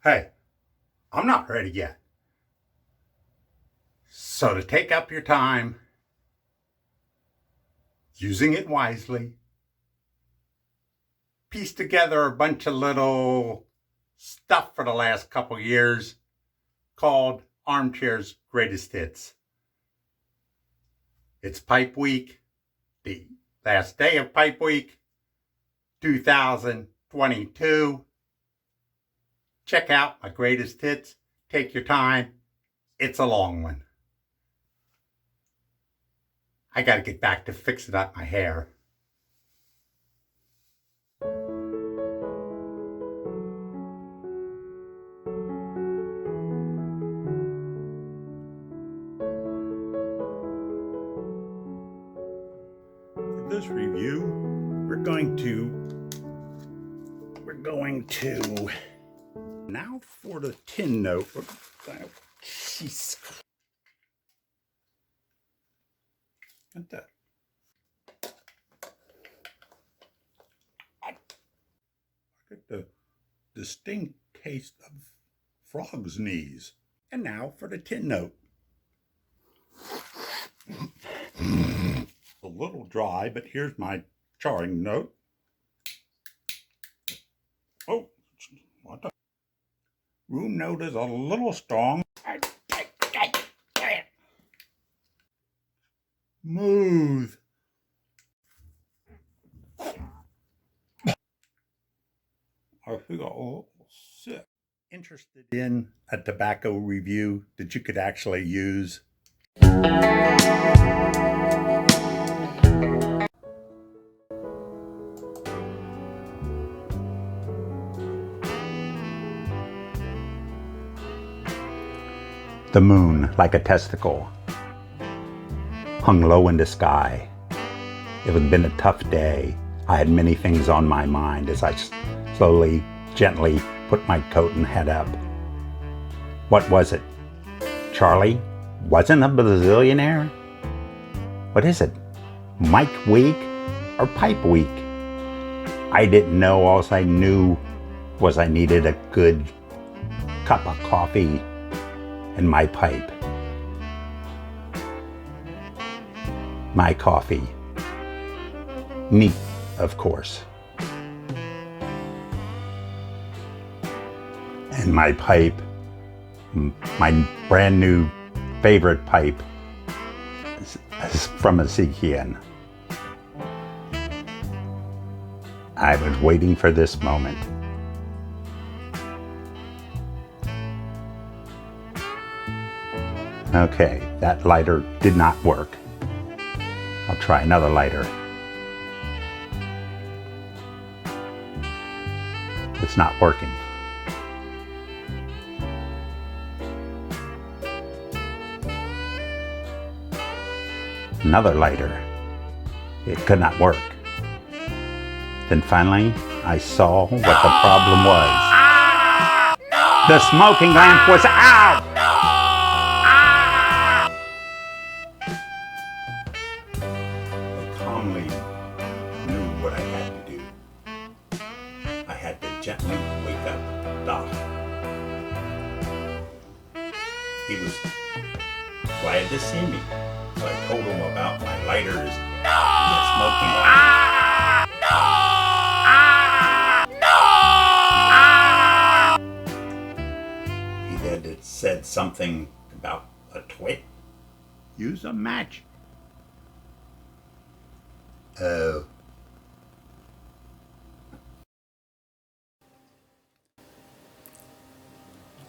Hey, I'm not ready yet. So to take up your time, using it wisely, piece together a bunch of little stuff for the last couple years called Armchair's Greatest Hits. It's Pipe Week, the last day of Pipe Week, 2022. Check out my greatest hits. Take your time. It's a long one. I gotta get back to fixing up my hair. For this review, we're going to now for the tin note. Jeez. Look at that. Look at the distinct taste of frog's knees. And now for the tin note. A little dry, but here's my charring note. Oh, what the? Room note is a little strong. Smooth. I feel a little sick. Interested in a tobacco review that you could actually use? The moon, like a testicle, hung low in the sky. It had been a tough day. I had many things on my mind as I slowly, gently put my coat and hat up. What was it? Charlie wasn't a bazillionaire? What is it? Mike Week or Pipe Week? I didn't know. All I knew was I needed a good cup of coffee and my pipe. My coffee. Neat, of course. And my pipe, my brand new favorite pipe, is from a Zikian. I was waiting for this moment. Okay, that lighter did not work. I'll try another lighter. It's not working. Another lighter. It could not work. Then finally, I saw what the problem was. The smoking lamp was out! I calmly knew what I had to do. I had to gently wake up Doc. He was glad to see me, so I told him about my lighters and the smoking lamp. He had said something about a twit. Use a match. Oh.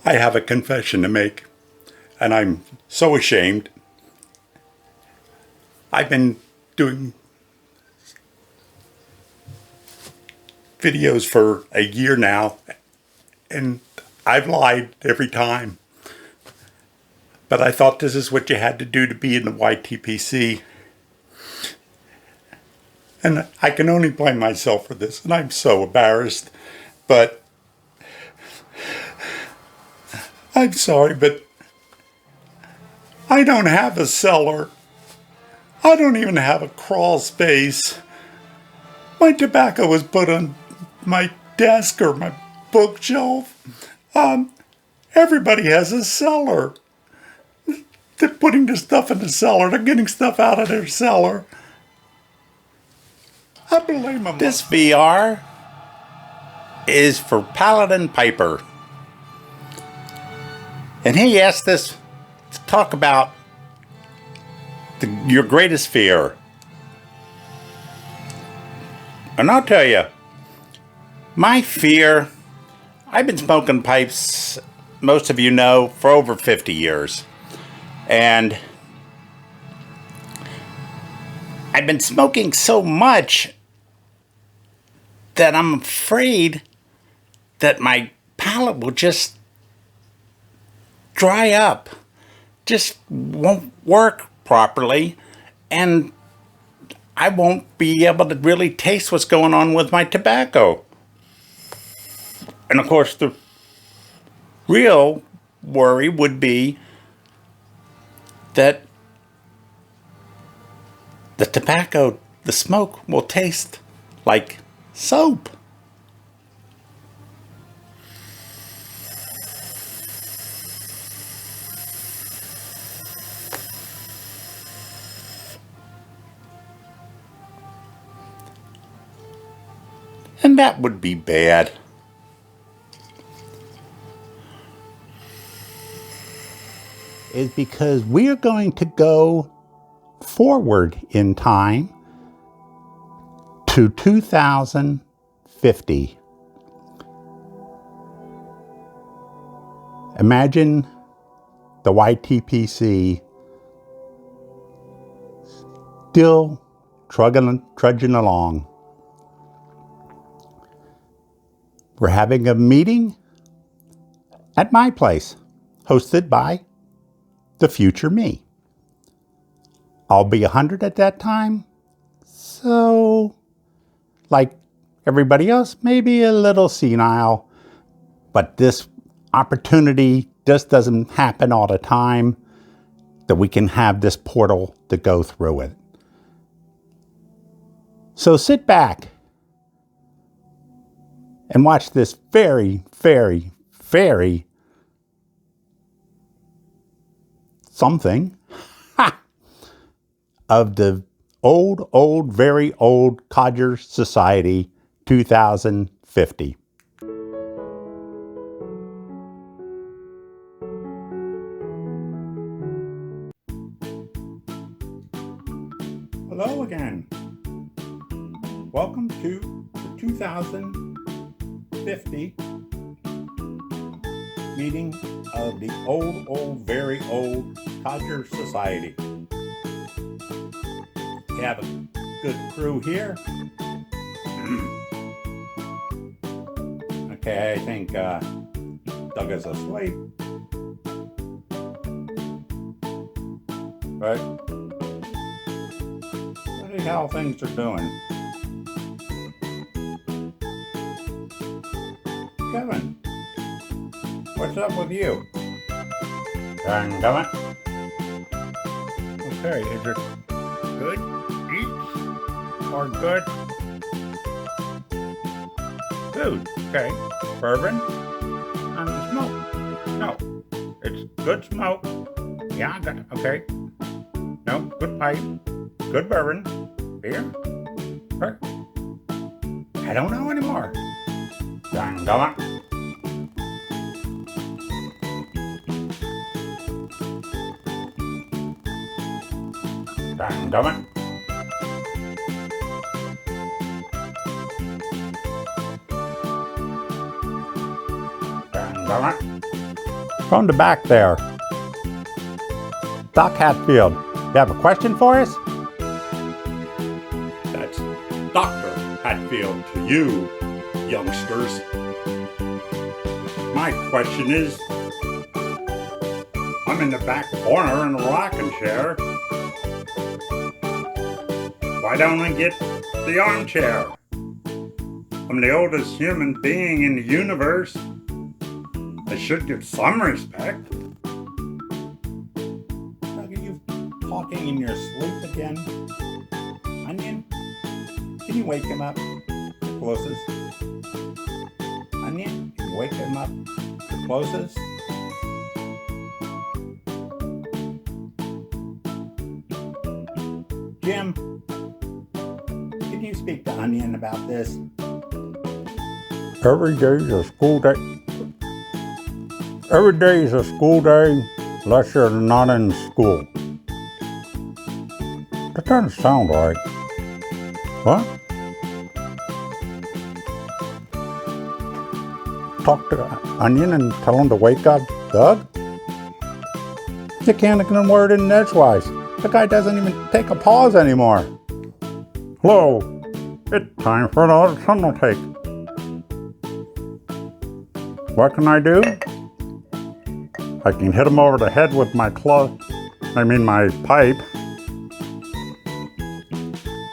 I have a confession to make, and I'm so ashamed. I've been doing videos for a year now, and I've lied every time. But I thought this is what you had to do to be in the YTPC. And I can only blame myself for this, and I'm so embarrassed. But I'm sorry, but I don't have a cellar. I don't even have a crawl space. My tobacco was put on my desk or my bookshelf. Everybody has a cellar. They're putting the stuff in the cellar. They're getting stuff out of their cellar. I blame them. This VR is for Paladin Piper. And he asked us to talk about your greatest fear. And I'll tell you, my fear, I've been smoking pipes, most of you know, for over 50 years. And I've been smoking so much that I'm afraid that my palate will just dry up, just won't work properly, and I won't be able to really taste what's going on with my tobacco. And of course, the real worry would be that the tobacco, the smoke, will taste like soap. And that would be bad. Is because we are going to go forward in time to 2050. Imagine the YTPC still trudging along. We're having a meeting at my place, hosted by the future me. I'll be 100 at that time, so like everybody else, maybe a little senile, but this opportunity just doesn't happen all the time that we can have this portal to go through it. So sit back and watch this very, very, very something of the old, very old Codger Society 2050. Hello again. Welcome to the 2050 meeting of the old, very old Codger Society. We have a good crew here. Okay, I think Doug is asleep. Right? Let's see how things are doing. Kevin, what's up with you? Going? Okay, is it good eats or good food? Okay, bourbon and smoke. No, it's good smoke. Yeah, I got it. Okay. No, good pipe, good bourbon, beer. I don't know anymore. Going. Going. From the back there, Doc Hatfield, you have a question for us? That's Dr. Hatfield to you, youngsters. My question is, I'm in the back corner in a rocking chair. Why don't I get the armchair? I'm the oldest human being in the universe. I should get some respect. Doug, are you talking in your sleep again? Onion? Can you wake him up? The closest. I onion and wake him up to closes? Jim, can you speak to Onion about this? Every day's a school day. Every day is a school day unless you're not in school. That doesn't sound right. What? Talk to Onion and tell him to wake up Doug? You can't get a word in edgewise. The guy doesn't even take a pause anymore. Hello, it's time for another tunnel take. What can I do? I can hit him over the head with my my pipe.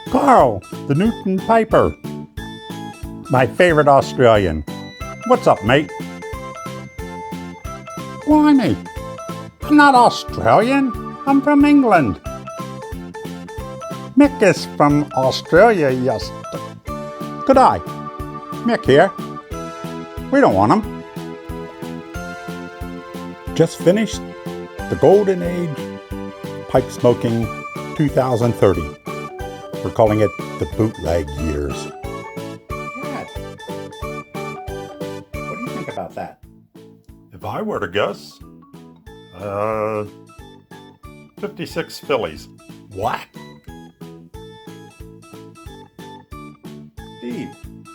Carl, the Newton Piper. My favorite Australian. What's up, mate? Blimey, I'm not Australian. I'm from England. Mick is from Australia, yes. Good eye. Mick here. We don't want him. Just finished the Golden Age pipe smoking 2030. We're calling it the bootleg years. Yeah. What do you think about that? If I were to guess, 56 fillies. What? Steve,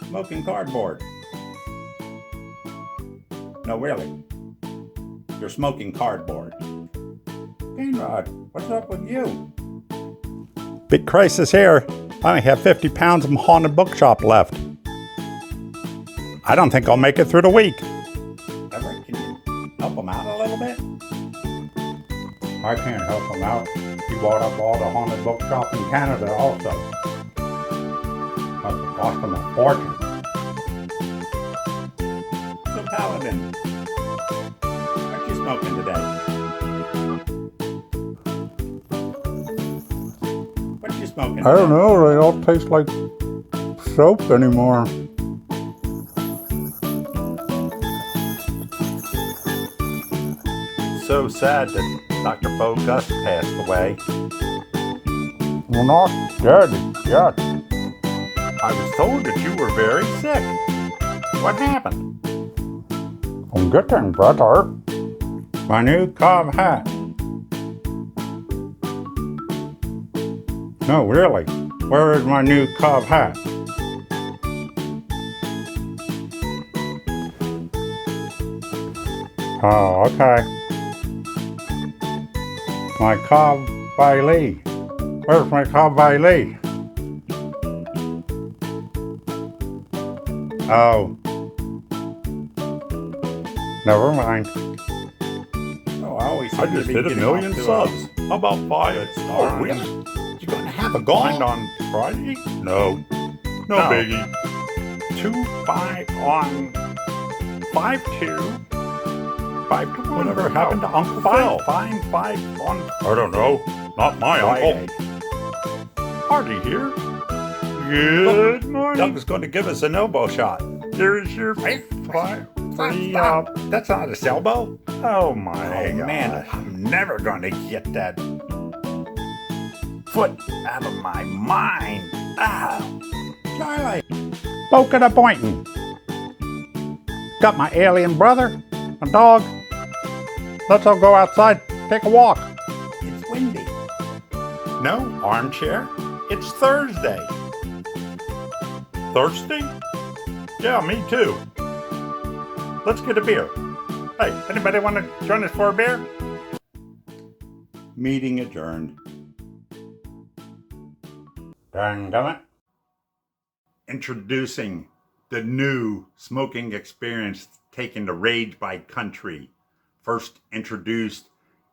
smoking cardboard. No, really. You're smoking cardboard. Gainrod, what's up with you? Big crisis here. I only have 50 pounds of haunted bookshop left. I don't think I'll make it through the week. Everett, can you help him out a little bit? I can't help him out. He bought up all the haunted bookshop in Canada also. Must have cost him a fortune. So Paladin, what you smoking today? What you smoking I don't know, they don't taste like soap anymore. So sad that Dr. Bo Gus passed away. We're not dead yet. I was told that you were very sick. What happened? I'm getting better. My new cob hat. No, really. Where is my new cob hat? Oh, okay. My cob Bailey. Where's my cob Bailey? Oh. Never mind. Oh, I always I seem to just be hit a getting million off to subs. How about 5? Oh, really? You're going to have a Blind gong? on Friday? No. No No. biggie. 2-5 on 5-2. 5-1. Whatever happened to Uncle Phil? Phil? 5 on. I don't know. Not my Friday. uncle. Hardy here. Good morning. Doug's going to give us an elbow shot. Here's your free Stop. That's not a elbow. Oh my Oh, God. man, I'm never going to get that foot out of my mind. Ah, Charlie. Spoke at a pointing. Got my alien brother, my dog. Let's all go outside, take a walk. It's windy. No, Armchair. It's Thursday. Thirsty? Yeah, me too. Let's get a beer. Hey, anybody want to join us for a beer? Meeting adjourned. Dang it. Introducing the new smoking experience taken to Rage by Country. First introduced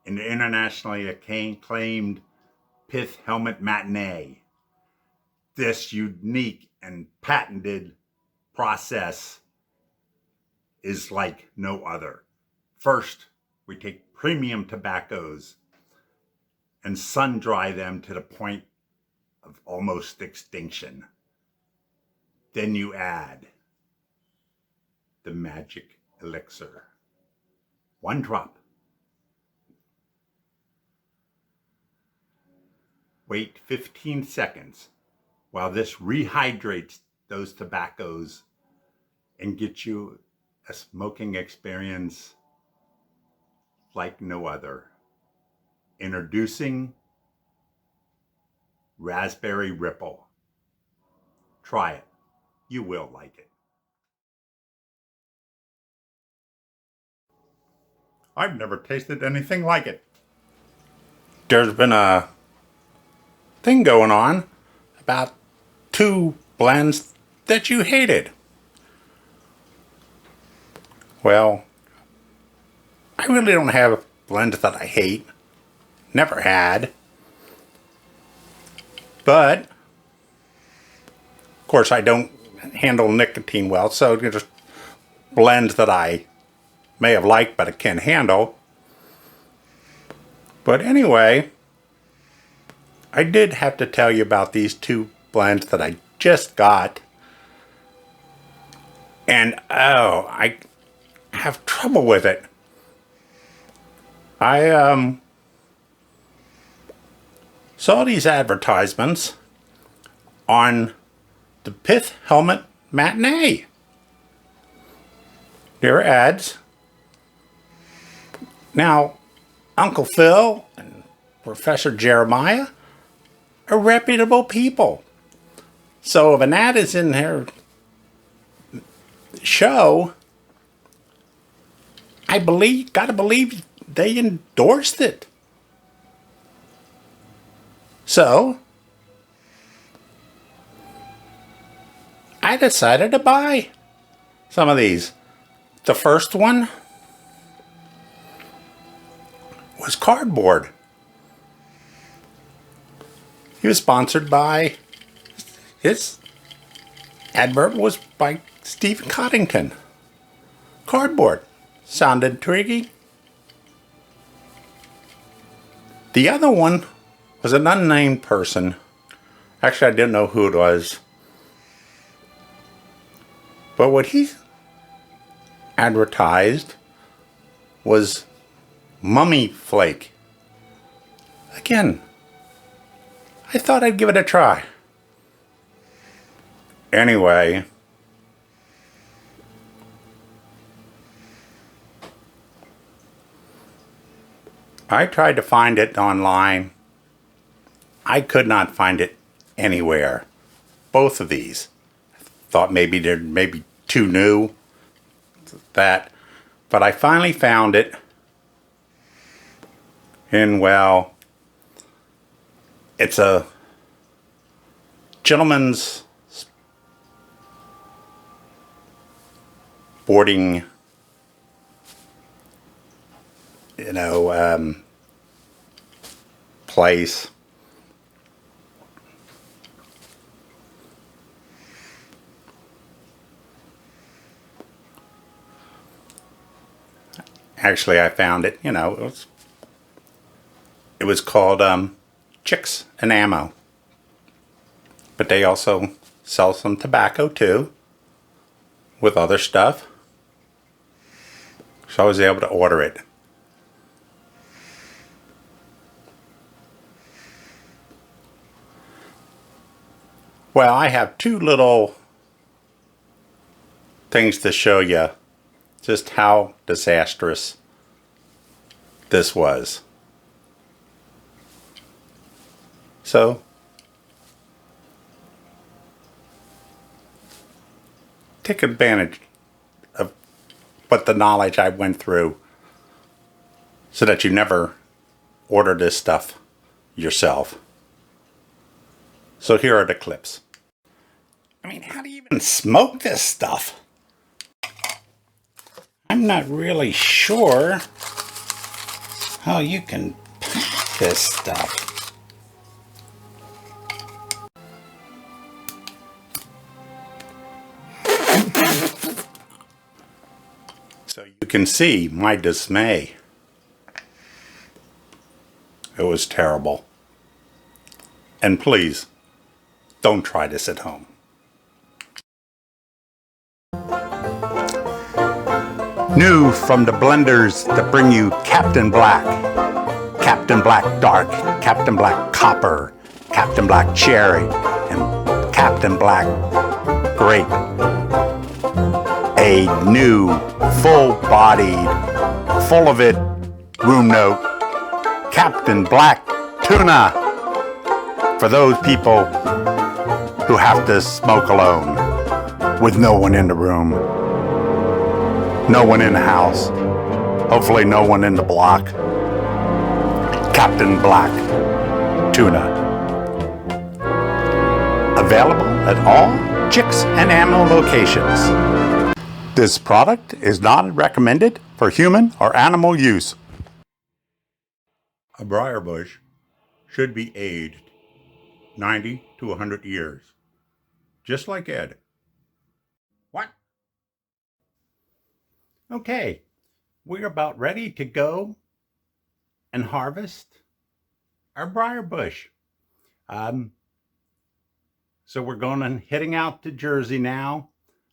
in the internationally acclaimed Pith Helmet Matinee. This unique and patented process is like no other. First, we take premium tobaccos and sun dry them to the point of almost extinction. Then you add the magic elixir. 1 drop. Wait 15 seconds while this rehydrates those tobaccos and gets you a smoking experience like no other. Introducing Raspberry Ripple. Try it. You will like it. I've never tasted anything like it. There's been a thing going on about 2 blends that you hated. Well, I really don't have blends that I hate. Never had. But, of course, I don't handle nicotine well, so just blends that I may have liked but I can't handle. But anyway, I did have to tell you about these 2 blends that I just got. And I have trouble with it. I saw these advertisements on the Pith Helmet Matinee. There are ads. Now, Uncle Phil and Professor Jeremiah are reputable people. So if an ad is in their show, I gotta believe they endorsed it. So, I decided to buy some of these. The first one was cardboard. He was sponsored by, his advert was by Stephen Coddington. Cardboard. Sound intriguing? The other one was an unnamed person. Actually, I didn't know who it was. But what he advertised was Mummy Flake. Again, I thought I'd give it a try. Anyway, I tried to find it online. I could not find it anywhere. Both of these. Thought maybe they're maybe too new. But I finally found it. And well, it's a gentleman's sporting, place. Actually, I found it, it was called Chicks and Ammo. But they also sell some tobacco too, with other stuff. So I was able to order it. Well, I have 2 little things to show you just how disastrous this was. So, take advantage of what the knowledge I went through so that you never order this stuff yourself. So here are the clips. I mean, how do you even smoke this stuff? I'm not really sure how you can pack this stuff. So you can see my dismay. It was terrible. And please, don't try this at home. New from the blenders that bring you Captain Black, Captain Black Dark, Captain Black Copper, Captain Black Cherry, and Captain Black Grape. A new, full-bodied, full of it room note, Captain Black Tuna, for those people who have to smoke alone with no one in the room, no one in the house, hopefully no one in the block. Captain Black Tuna. Available at all Chicks and Ammo locations. This product is not recommended for human or animal use. A briar bush should be aged 90 to 100 years, just like Ed. What? Okay, we're about ready to go and harvest our briar bush. So we're going and heading out to Jersey now.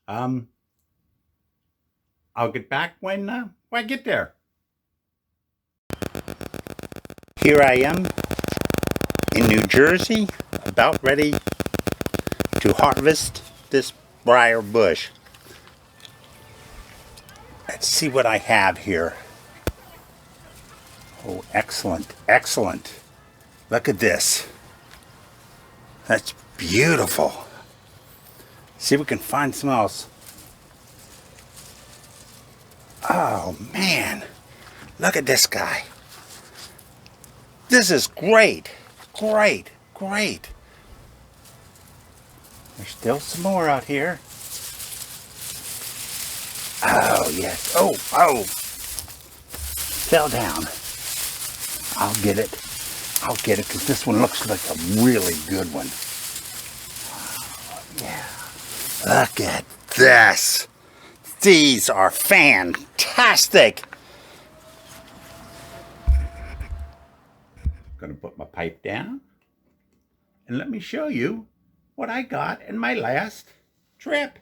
I'll get back when I get there. Here I am in New Jersey, about ready to harvest this briar bush. Let's see what I have here. Oh, excellent, excellent. Look at this. That's beautiful. See if we can find some else. Oh, man. Look at this guy. This is great. Great, great. There's still some more out here. Oh, yes. Oh. Fell down. I'll get it because this one looks like a really good one. Yeah. Look at this. These are fantastic. Gonna put my pipe down and let me show you what I got in my last trip.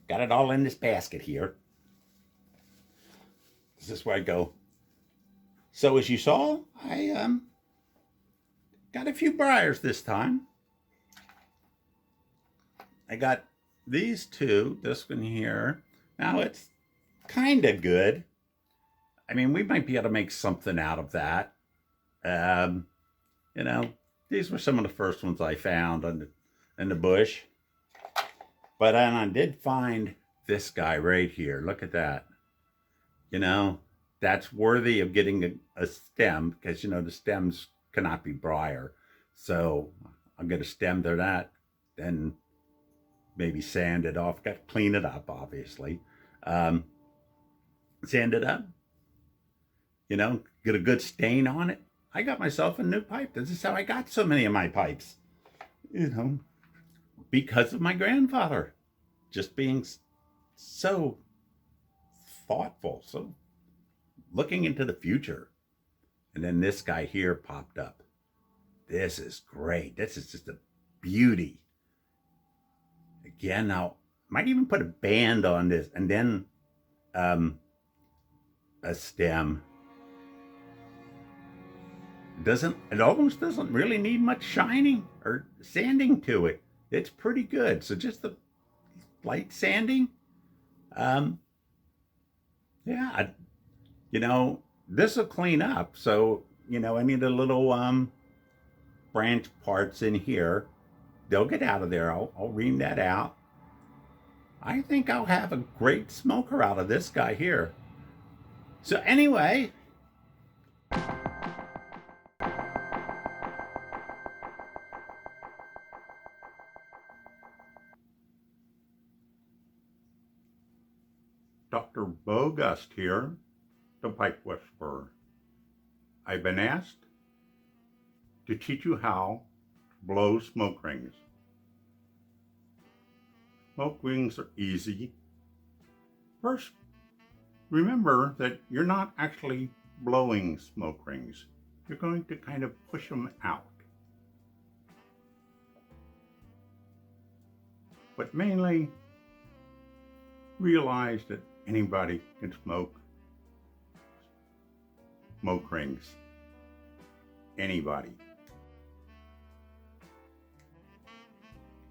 Got it all in this basket here. This is where I go. So as you saw, I got a few briars this time. I got these two, this one here. Now it's kind of good. I mean, we might be able to make something out of that. You know, these were some of the first ones I found in the bush. But then I did find this guy right here. Look at that. You know, that's worthy of getting a stem because, you know, the stems cannot be briar. So I'm going to stem to that, then maybe sand it off. Got to clean it up, obviously. Sand it up. You know, get a good stain on it. I got myself a new pipe. This is how I got so many of my pipes. You know, because of my grandfather. Just being so thoughtful, so looking into the future. And then this guy here popped up. This is great. This is just a beauty. Again, now, might even put a band on this and then a stem. It almost doesn't really need much shining or sanding to it. It's pretty good. So just the light sanding. Yeah, you know, this will clean up. So, you know, any of the little branch parts in here, they'll get out of there. I'll ream that out. I think I'll have a great smoker out of this guy here. So anyway, Dr. Bogust here, the Pipe Whisperer. I've been asked to teach you how to blow smoke rings. Smoke rings are easy. First, remember that you're not actually blowing smoke rings. You're going to kind of push them out. But mainly, realize that Anybody can smoke rings. Anybody.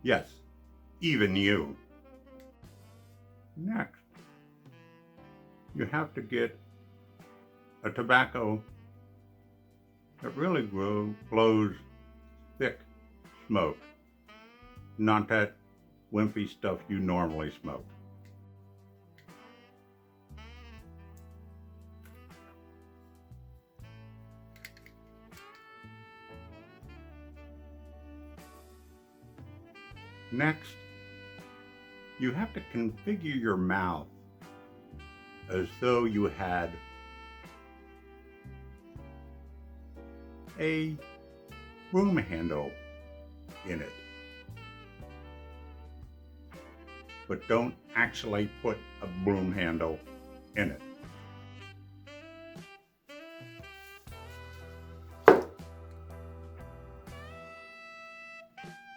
Yes, even you. Next, you have to get a tobacco that really blows thick smoke, not that wimpy stuff you normally smoke. Next, you have to configure your mouth as though you had a broom handle in it. But don't actually put a broom handle in it.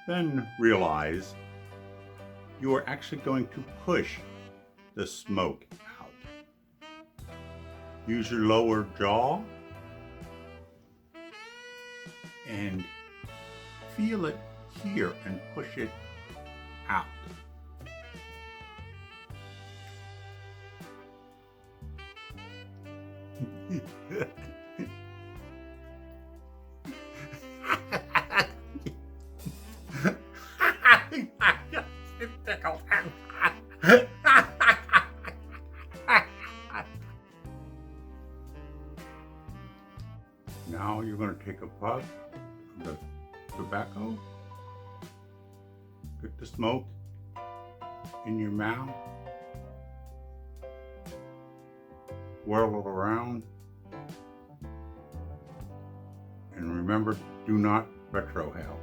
Then realize you are actually going to push the smoke out. Use your lower jaw and feel it here and push it out. Now you're going to take a puff of the tobacco, get the smoke in your mouth, whirl it around, and remember, do not retrohale.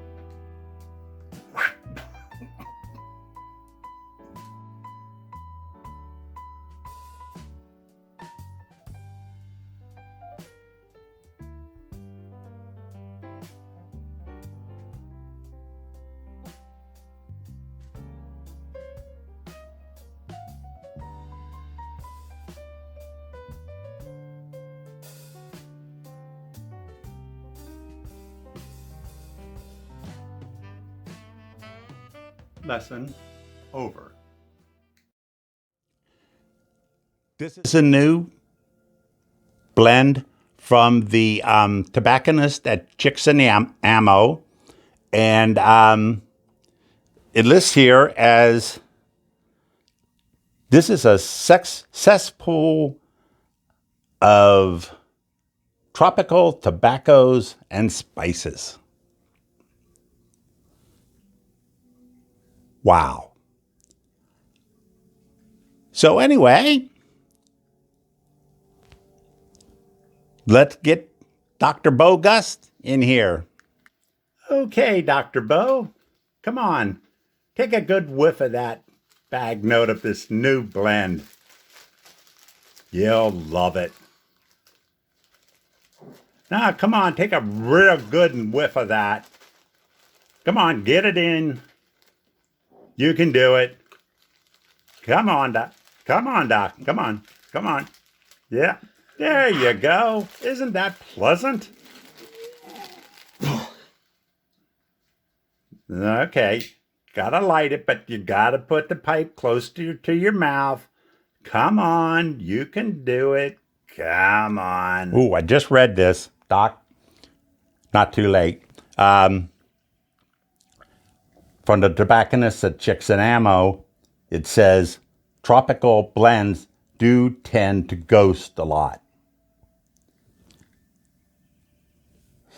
Lesson over. This is a new blend from the tobacconist at Chicks and Ammo. And it lists here as this is a cesspool of tropical tobaccos and spices. Wow. So anyway, let's get Dr. Bo Gust in here. Okay, Dr. Bo, come on. Take a good whiff of that bag note of this new blend. You'll love it. Now, come on, take a real good whiff of that. Come on, get it in. You can do it. Come on, Doc. Come on, Doc. Come on. Come on. Yeah. There you go. Isn't that pleasant? Okay. Gotta light it, but you gotta put the pipe close to your mouth. Come on. You can do it. Come on. Ooh, I just read this, Doc. Not too late. From the tobacconist at Chicks and Ammo, it says tropical blends do tend to ghost a lot.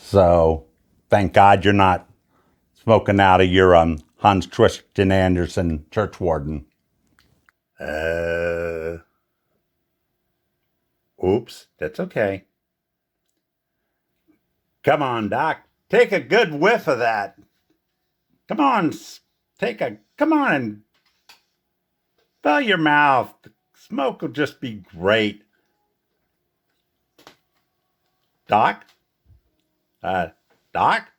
So thank God you're not smoking out of your Hans Christian Andersen church warden. Oops, that's okay. Come on, Doc. Take a good whiff of that. Come on, come on and fill your mouth. The smoke will just be great. Doc? Doc?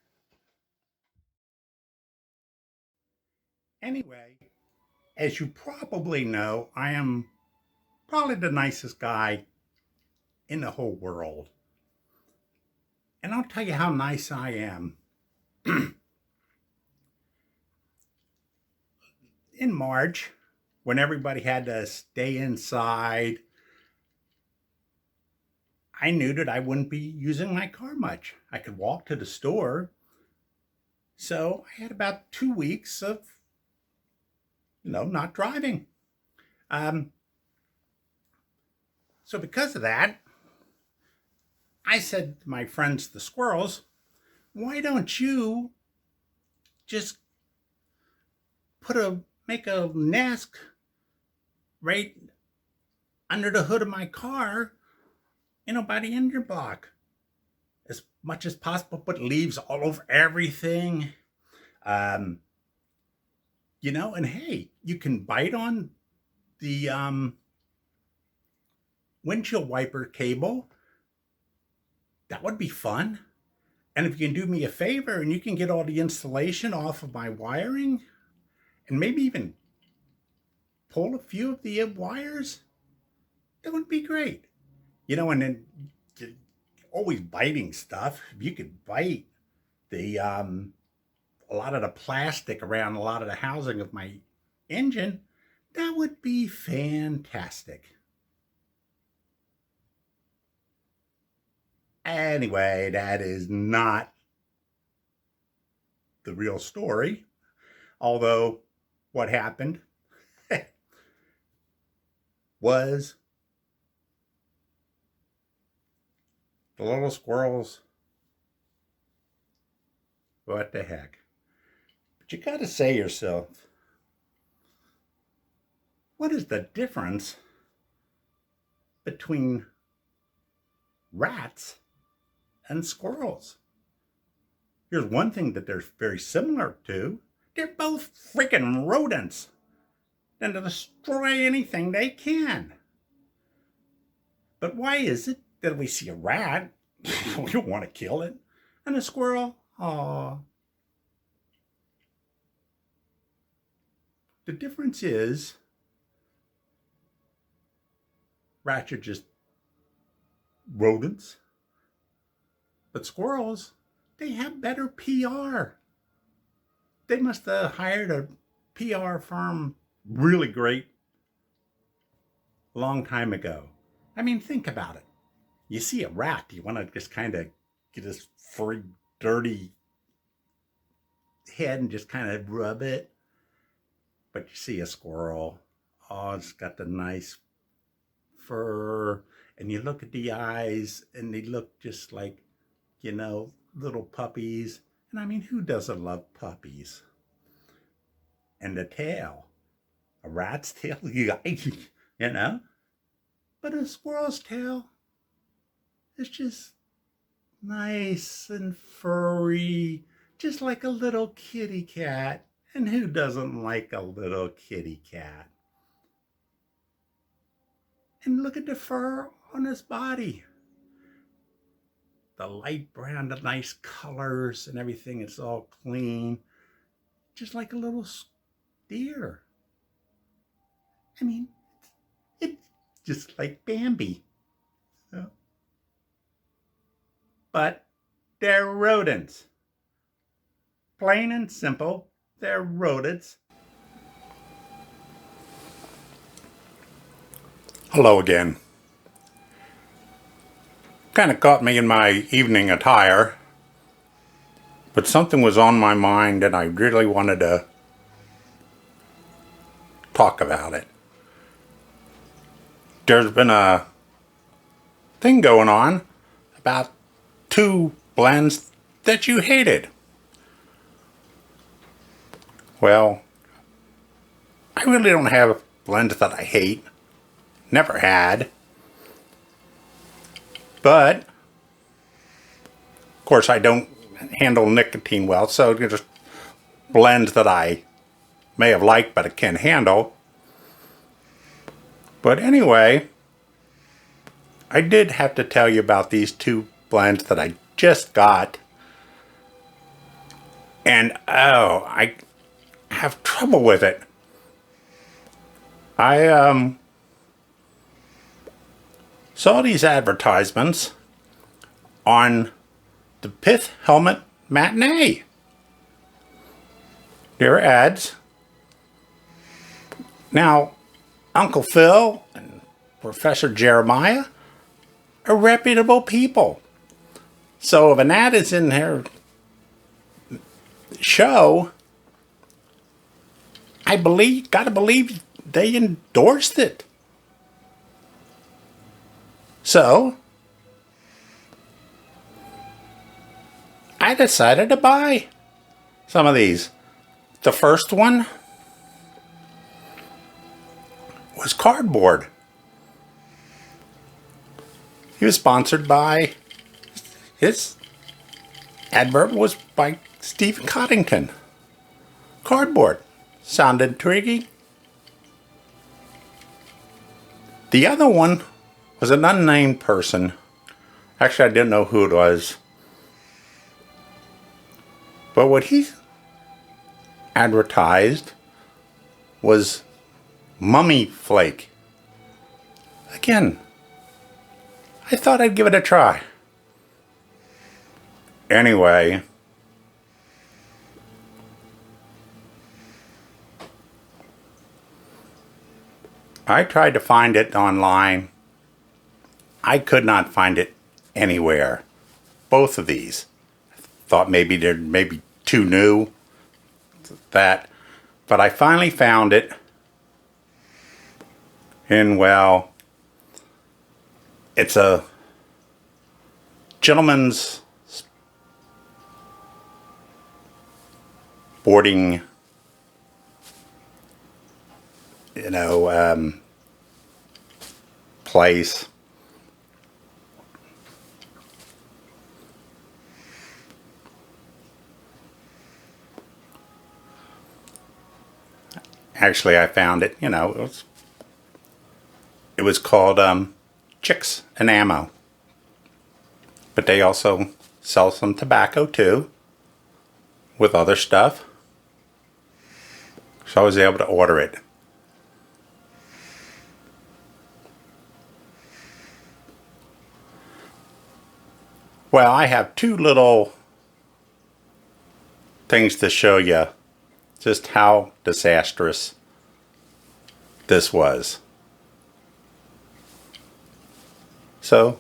Anyway, as you probably know, I am Probably the nicest guy in the whole world. And I'll tell you how nice I am. In March, when everybody had to stay inside, I knew that I wouldn't be using my car much. I could walk to the store. So I had about 2 weeks of, not driving. So because of that, I said to my friends, the squirrels, why don't you just make a nest right under the hood of my car, by the engine block, as much as possible, put leaves all over everything. And hey, you can bite on the windshield wiper cable. That would be fun. And if you can do me a favor and you can get all the insulation off of my wiring and maybe even pull a few of the wires, that would be great. And then always biting stuff. If you could bite the a lot of the plastic around a lot of the housing of my engine, that would be fantastic. Anyway, that is not the real story. Although what happened was the little squirrels, what the heck. But you gotta say yourself, what is the difference between rats and squirrels? Here's one thing that they're very similar to. They're both freaking rodents. And to destroy anything they can. But why is it that we see a rat, we don't want to kill it, and a squirrel, aw. The difference is, rats are just rodents, but squirrels, they have better PR. They must have hired a PR firm really great a long time ago. I mean, think about it. You see a rat, you want to just kind of get this furry, dirty head and just kind of rub it. But you see a squirrel, oh, it's got the nice fur, and you look at the eyes, and they look just like, little puppies. And I mean, who doesn't love puppies? And the tail, a rat's tail, But a squirrel's tail is just nice and furry, just like a little kitty cat. And who doesn't like a little kitty cat? And look at the fur on his body. The light brown, the nice colors and everything, it's all clean. Just like a little deer. I mean, it's just like Bambi. But they're rodents. Plain and simple, they're rodents. Hello again. Kind of caught me in my evening attire, but something was on my mind and I really wanted to talk about it. There's been a thing going on about two blends that you hated. Well, I really don't have blends that I hate. Never had. But, of course, I don't handle nicotine well, so there's blends that I may have liked but I can't handle. But anyway, I did have to tell you about these two blends that I just got. And, I have trouble with it. I saw these advertisements on the Pith Helmet Matinee. There are ads. Now, Uncle Phil and Professor Jeremiah are reputable people. So if an ad is in their show, gotta believe they endorsed it. So I decided to buy some of these. The first one was cardboard. He was sponsored by, his advert was by Stephen Coddington. Cardboard. Sound intriguing? The other one was an unnamed person. Actually, I didn't know who it was. But what he advertised was mummy flake. Again, I thought I'd give it a try. Anyway, I tried to find it online. I could not find it anywhere. Both of these. Thought maybe they're maybe too new. But I finally found it in, well, it's a gentleman's sporting, place. Actually, I found it, it was called Chicks and Ammo. But they also sell some tobacco too, with other stuff. So I was able to order it. Well, I have two little things to show you just how disastrous this was. So,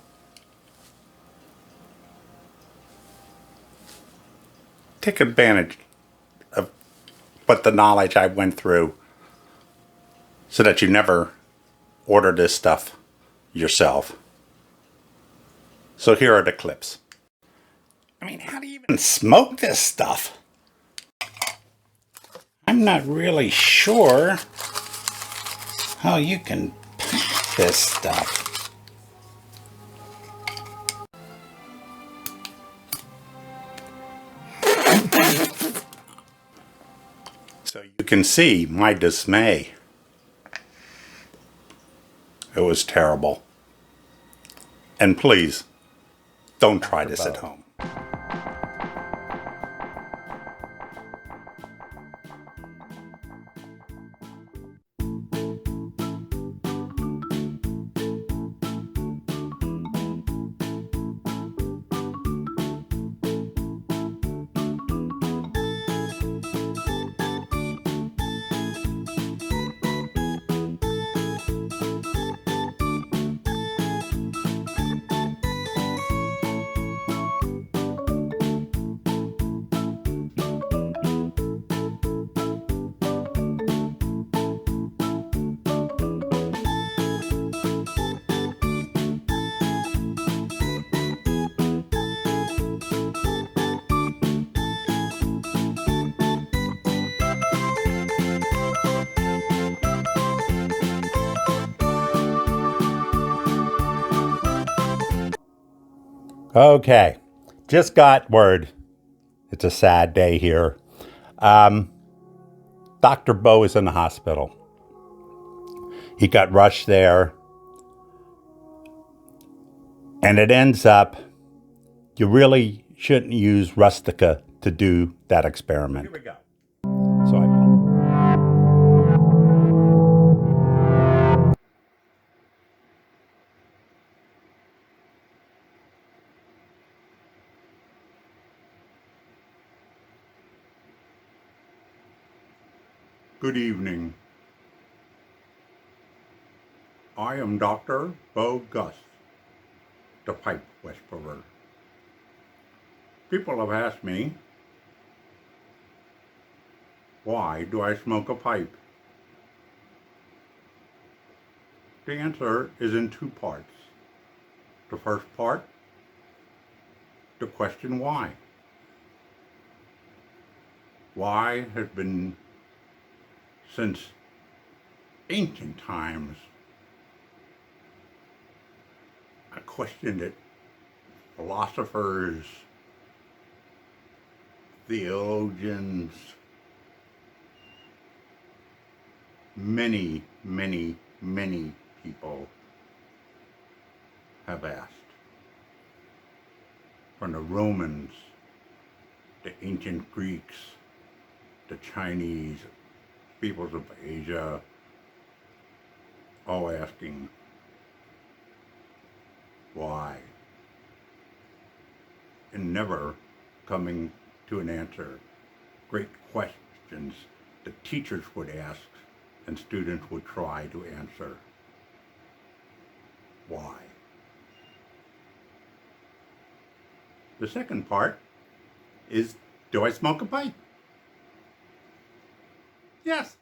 take advantage of what the knowledge I went through so that you never order this stuff yourself. So here are the clips. I mean, how do you even smoke this stuff? I'm not really sure how you can pack this stuff. So you can see my dismay. It was terrible. And please, don't try this at home. Okay, just got word. It's a sad day here. Dr. Bo is in the hospital. He got rushed there. And it ends up, you really shouldn't use Rustica to do that experiment. Here we go. So Good evening. I am Dr. Bo Gus, the pipe whisperer. People have asked me, why do I smoke a pipe? The answer is in two parts. The first part, the question why. Why has been since ancient times. I questioned it. Philosophers, theologians, many, many, many people have asked. From the Romans, the ancient Greeks, the Chinese, peoples of Asia, all asking why, and never coming to an answer. Great questions that teachers would ask and students would try to answer. Why? The second part is, do I smoke a pipe? Yes.